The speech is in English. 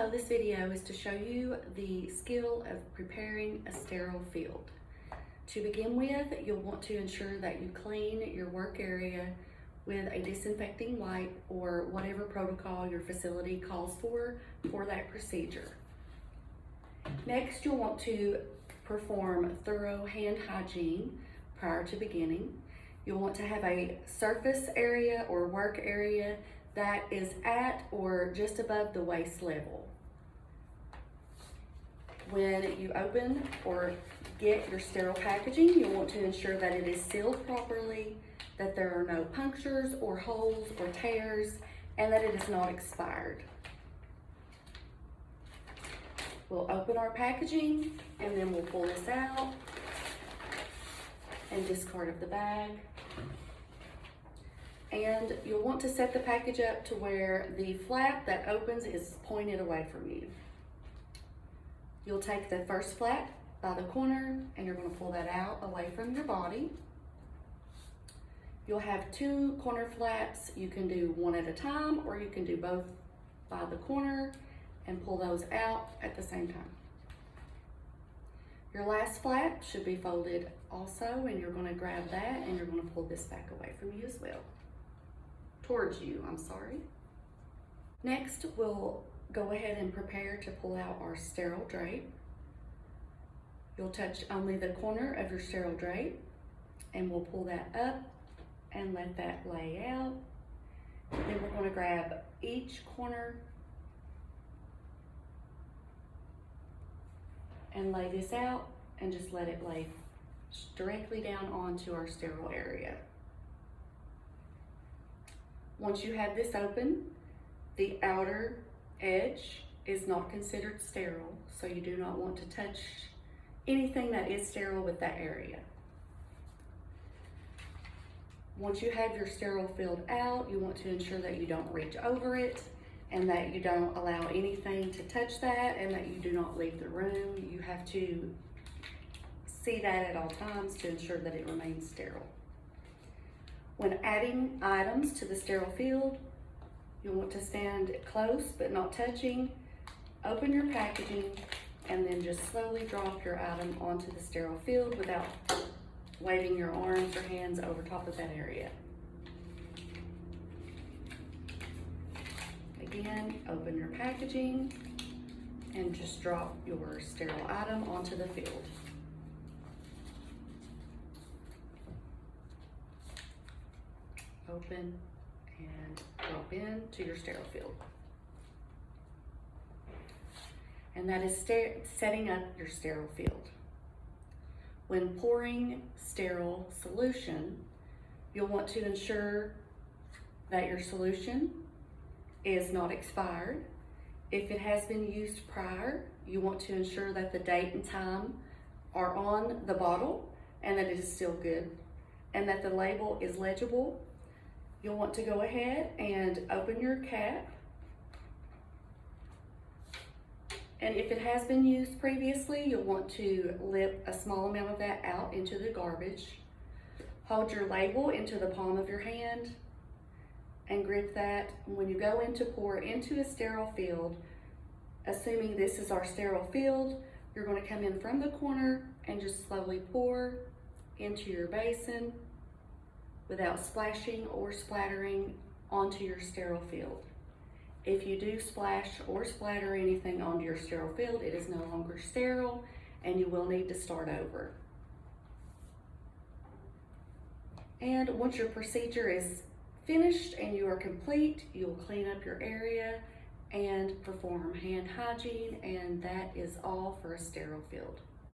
Hello, this video is to show you the skill of preparing a sterile field. To begin with, you'll want to ensure that you clean your work area with a disinfecting wipe or whatever protocol your facility calls for that procedure. Next, you'll want to perform thorough hand hygiene prior to beginning. You'll want to have a surface area or work area that is at or just above the waist level. When you open or get your sterile packaging, you'll want to ensure that it is sealed properly, that there are no punctures or holes or tears, and that it is not expired. We'll open our packaging and then we'll pull this out and discard of the bag. And you'll want to set the package up to where the flap that opens is pointed away from you. You'll take the first flap by the corner and you're going to pull that out away from your body. You'll have two corner flaps. You can do one at a time or you can do both by the corner and pull those out at the same time. Your last flap should be folded also, and you're going to grab that and you're going to pull this back away from you as well. Towards you, I'm sorry. Next, we'll go ahead and prepare to pull out our sterile drape. You'll touch only the corner of your sterile drape and we'll pull that up and let that lay out. Then we're going to grab each corner and lay this out and just let it lay directly down onto our sterile area. Once you have this open, the outer edge is not considered sterile, so you do not want to touch anything that is sterile with that area. Once you have your sterile field out, you want to ensure that you don't reach over it and that you don't allow anything to touch that and that you do not leave the room. You have to see that at all times to ensure that it remains sterile. When adding items to the sterile field, you'll want to stand close but not touching, open your packaging, and then just slowly drop your item onto the sterile field without waving your arms or hands over top of that area. Again, open your packaging and just drop your sterile item onto the field. Open and drop into your sterile field. And that is setting up your sterile field. When pouring sterile solution, you'll want to ensure that your solution is not expired. If it has been used prior, you want to ensure that the date and time are on the bottle and that it is still good and that the label is legible. You'll want to go ahead and open your cap. And if it has been used previously, you'll want to lip a small amount of that out into the garbage. Hold your label into the palm of your hand and grip that. When you go in to pour into a sterile field, assuming this is our sterile field, you're going to come in from the corner and just slowly pour into your basin without splashing or splattering onto your sterile field. If you do splash or splatter anything onto your sterile field, it is no longer sterile and you will need to start over. And once your procedure is finished and you are complete, you'll clean up your area and perform hand hygiene, and that is all for a sterile field.